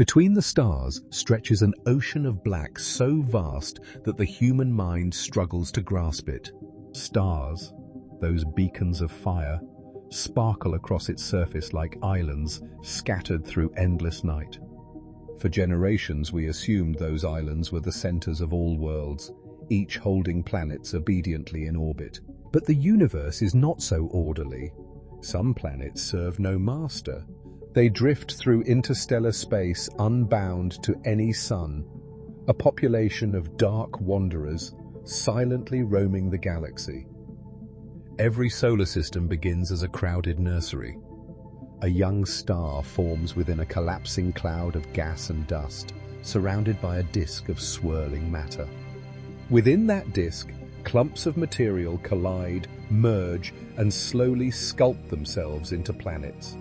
Between the stars stretches an ocean of black so vast that the human mind struggles to grasp it. Stars, those beacons of fire, sparkle across its surface like islands scattered through endless night. For generations we assumed those islands were the centers of all worlds, each holding planets obediently in orbit. But the universe is not so orderly. Some planets serve no master. They drift through interstellar space unbound to any sun, a population of dark wanderers silently roaming the galaxy. Every solar system begins as a crowded nursery. A young star forms within a collapsing cloud of gas and dust, surrounded by a disk of swirling matter. Within that disk, clumps of material collide, merge, and slowly sculpt themselves into planets.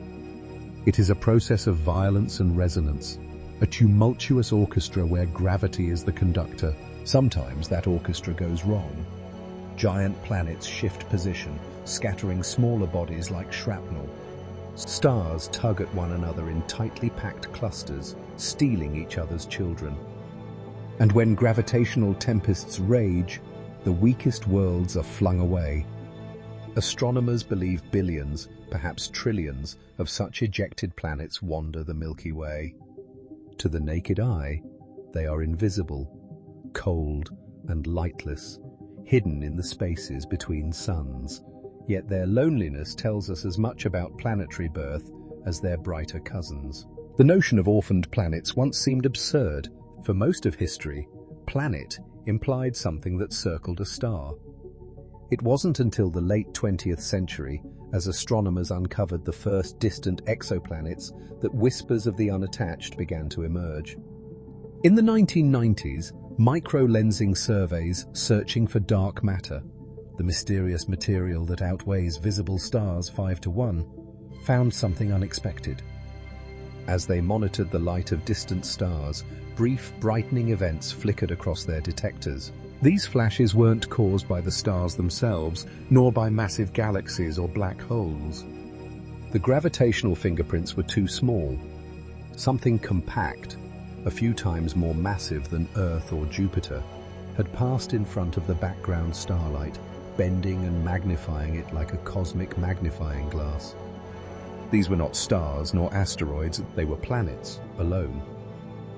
It is a process of violence and resonance, a tumultuous orchestra where gravity is the conductor. Sometimes that orchestra goes wrong. Giant planets shift position, scattering smaller bodies like shrapnel. Stars tug at one another in tightly packed clusters, stealing each other's children. And when gravitational tempests rage, the weakest worlds are flung away. Astronomers believe billions, perhaps trillions, of such ejected planets wander the Milky Way. To the naked eye, they are invisible, cold and lightless, hidden in the spaces between suns. Yet their loneliness tells us as much about planetary birth as their brighter cousins. The notion of orphaned planets once seemed absurd. For most of history, planet implied something that circled a star. It wasn't until the late 20th century, as astronomers uncovered the first distant exoplanets, that whispers of the unattached began to emerge. In the 1990s, micro-lensing surveys searching for dark matter, the mysterious material that outweighs visible stars 5-1, found something unexpected. As they monitored the light of distant stars, brief, brightening events flickered across their detectors. These flashes weren't caused by the stars themselves, nor by massive galaxies or black holes. The gravitational fingerprints were too small. Something compact, a few times more massive than Earth or Jupiter, had passed in front of the background starlight, bending and magnifying it like a cosmic magnifying glass. These were not stars nor asteroids, they were planets alone.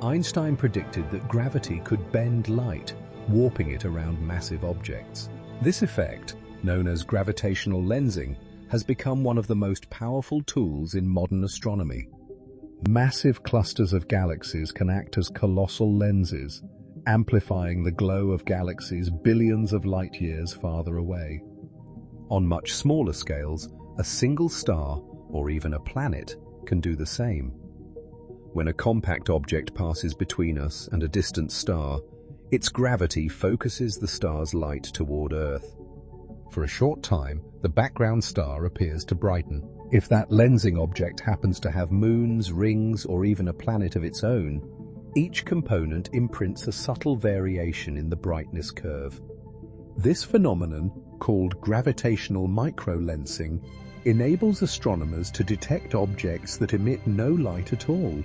Einstein predicted that gravity could bend light, warping it around massive objects. This effect, known as gravitational lensing, has become one of the most powerful tools in modern astronomy. Massive clusters of galaxies can act as colossal lenses, amplifying the glow of galaxies billions of light-years farther away. On much smaller scales, a single star, or even a planet, can do the same. When a compact object passes between us and a distant star, its gravity focuses the star's light toward Earth. For a short time, the background star appears to brighten. If that lensing object happens to have moons, rings, or even a planet of its own, each component imprints a subtle variation in the brightness curve. This phenomenon, called gravitational microlensing, enables astronomers to detect objects that emit no light at all.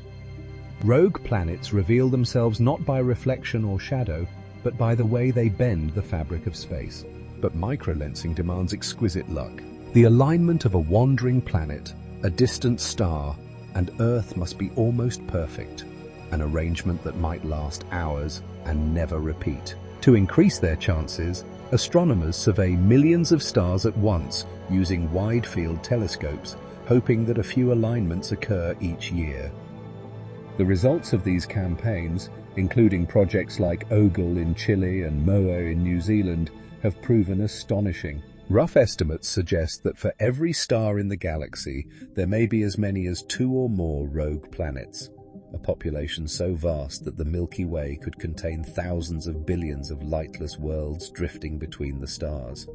Rogue planets reveal themselves not by reflection or shadow, but by the way they bend the fabric of space. But microlensing demands exquisite luck. The alignment of a wandering planet, a distant star, and Earth must be almost perfect, an arrangement that might last hours and never repeat. To increase their chances, astronomers survey millions of stars at once using wide-field telescopes, hoping that a few alignments occur each year. The results of these campaigns, including projects like Ogle in Chile and Moa in New Zealand, have proven astonishing. Rough estimates suggest that for every star in the galaxy, there may be as many as 2 or more rogue planets, a population so vast that the Milky Way could contain thousands of billions of lightless worlds drifting between the stars.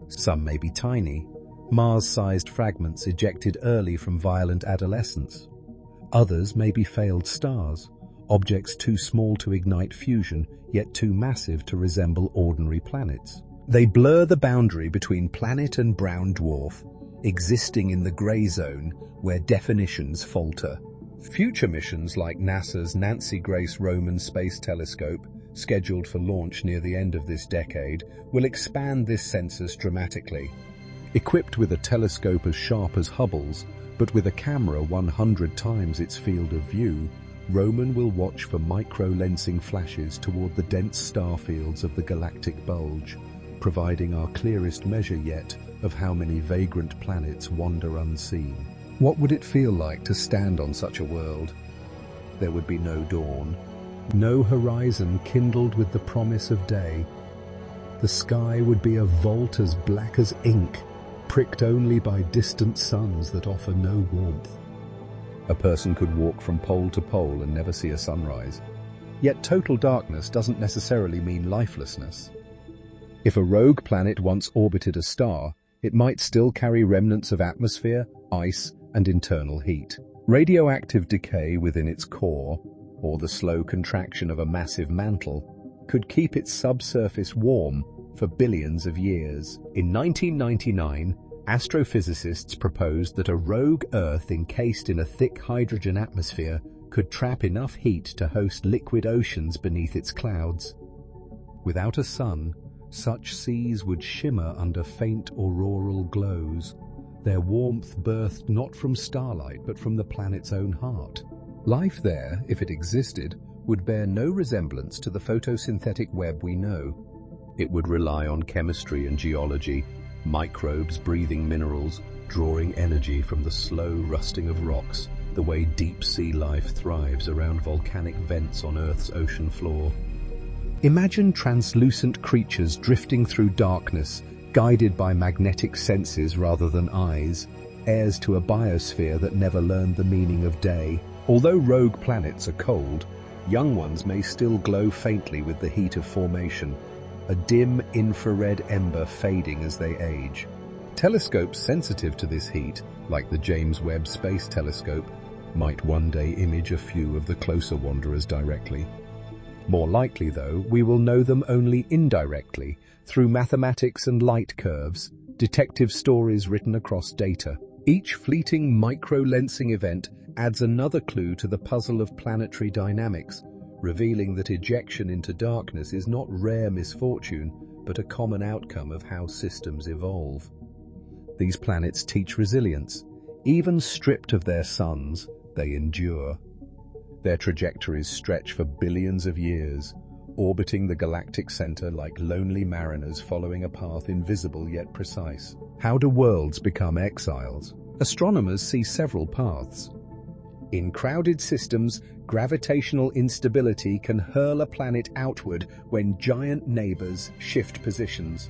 Some may be tiny, Mars-sized fragments ejected early from violent adolescence. Others may be failed stars, objects too small to ignite fusion, yet too massive to resemble ordinary planets. They blur the boundary between planet and brown dwarf, existing in the grey zone where definitions falter. Future missions like NASA's Nancy Grace Roman Space Telescope, scheduled for launch near the end of this decade, will expand this census dramatically. Equipped with a telescope as sharp as Hubble's, but with a camera 100 times its field of view, Roman will watch for micro-lensing flashes toward the dense star fields of the galactic bulge, providing our clearest measure yet of how many vagrant planets wander unseen. What would it feel like to stand on such a world? There would be no dawn, no horizon kindled with the promise of day. The sky would be a vault as black as ink, pricked only by distant suns that offer no warmth. A person could walk from pole to pole and never see a sunrise. Yet total darkness doesn't necessarily mean lifelessness. If a rogue planet once orbited a star, it might still carry remnants of atmosphere, ice, and internal heat. Radioactive decay within its core, or the slow contraction of a massive mantle, could keep its subsurface warm for billions of years. In 1999, astrophysicists proposed that a rogue Earth encased in a thick hydrogen atmosphere could trap enough heat to host liquid oceans beneath its clouds. Without a sun, such seas would shimmer under faint auroral glows, their warmth birthed not from starlight but from the planet's own heart. Life there, if it existed, would bear no resemblance to the photosynthetic web we know. It would rely on chemistry and geology, microbes breathing minerals, drawing energy from the slow rusting of rocks, the way deep-sea life thrives around volcanic vents on Earth's ocean floor. Imagine translucent creatures drifting through darkness, guided by magnetic senses rather than eyes, heirs to a biosphere that never learned the meaning of day. Although rogue planets are cold, young ones may still glow faintly with the heat of formation, a dim infrared ember fading as they age. Telescopes sensitive to this heat, like the James Webb Space Telescope, might one day image a few of the closer wanderers directly. More likely, though, we will know them only indirectly, through mathematics and light curves, detective stories written across data. Each fleeting micro-lensing event adds another clue to the puzzle of planetary dynamics, revealing that ejection into darkness is not rare misfortune, but a common outcome of how systems evolve. These planets teach resilience. Even stripped of their suns, they endure. Their trajectories stretch for billions of years, orbiting the galactic center like lonely mariners following a path invisible yet precise. How do worlds become exiles? Astronomers see several paths. In crowded systems, gravitational instability can hurl a planet outward when giant neighbors shift positions.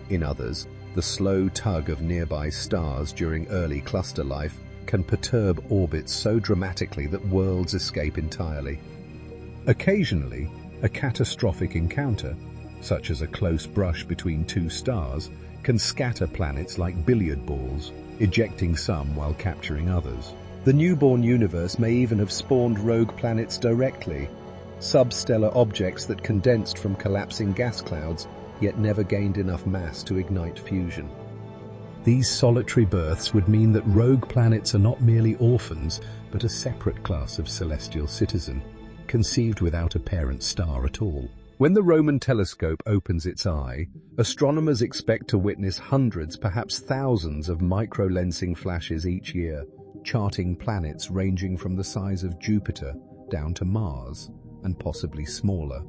In others, the slow tug of nearby stars during early cluster life can perturb orbits so dramatically that worlds escape entirely. Occasionally, a catastrophic encounter, such as a close brush between two stars, can scatter planets like billiard balls, ejecting some while capturing others. The newborn universe may even have spawned rogue planets directly, substellar objects that condensed from collapsing gas clouds, yet never gained enough mass to ignite fusion. These solitary births would mean that rogue planets are not merely orphans, but a separate class of celestial citizen, conceived without a parent star at all. When the Roman telescope opens its eye, astronomers expect to witness hundreds, perhaps thousands of micro-lensing flashes each year, charting planets ranging from the size of Jupiter down to Mars, and possibly smaller.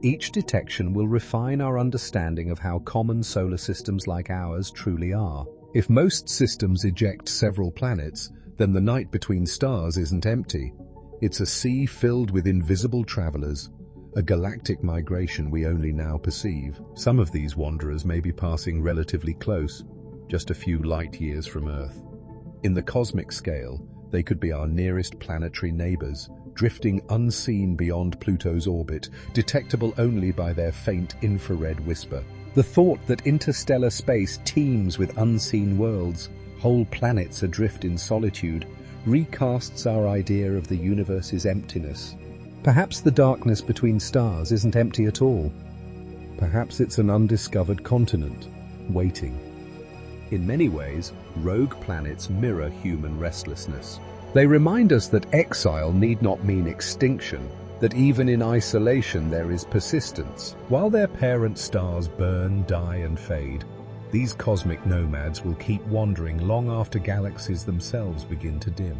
Each detection will refine our understanding of how common solar systems like ours truly are. If most systems eject several planets, then the night between stars isn't empty. It's a sea filled with invisible travelers, a galactic migration we only now perceive. Some of these wanderers may be passing relatively close, just a few light years from Earth. In the cosmic scale, they could be our nearest planetary neighbors, drifting unseen beyond Pluto's orbit, detectable only by their faint infrared whisper. The thought that interstellar space teems with unseen worlds, whole planets adrift in solitude, recasts our idea of the universe's emptiness. Perhaps the darkness between stars isn't empty at all. Perhaps it's an undiscovered continent, waiting. In many ways, rogue planets mirror human restlessness. They remind us that exile need not mean extinction, that even in isolation there is persistence. While their parent stars burn, die, and fade, these cosmic nomads will keep wandering long after galaxies themselves begin to dim.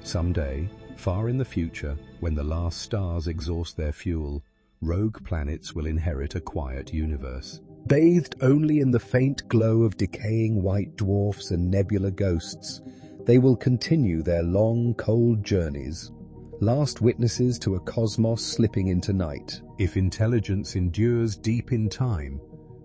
Someday, far in the future, when the last stars exhaust their fuel, rogue planets will inherit a quiet universe. Bathed only in the faint glow of decaying white dwarfs and nebula ghosts, they will continue their long, cold journeys, last witnesses to a cosmos slipping into night. If intelligence endures deep in time,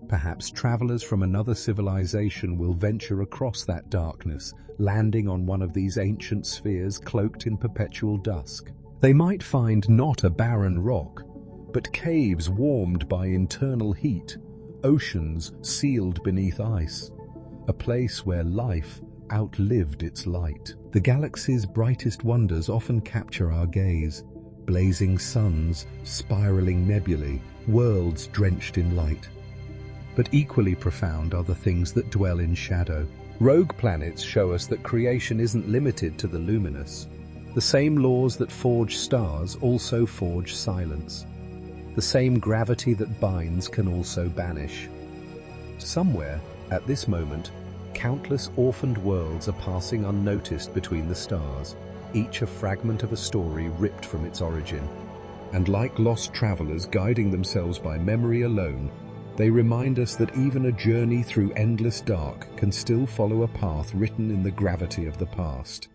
perhaps travelers from another civilization will venture across that darkness, landing on one of these ancient spheres cloaked in perpetual dusk. They might find not a barren rock, but caves warmed by internal heat, oceans sealed beneath ice, a place where life outlived its light. The galaxy's brightest wonders often capture our gaze: blazing suns, spiraling nebulae, worlds drenched in light. But equally profound are the things that dwell in shadow. Rogue planets show us that creation isn't limited to the luminous. The same laws that forge stars also forge silence. The same gravity that binds can also banish. Somewhere, at this moment, countless orphaned worlds are passing unnoticed between the stars, each a fragment of a story ripped from its origin. And like lost travelers guiding themselves by memory alone, they remind us that even a journey through endless dark can still follow a path written in the gravity of the past.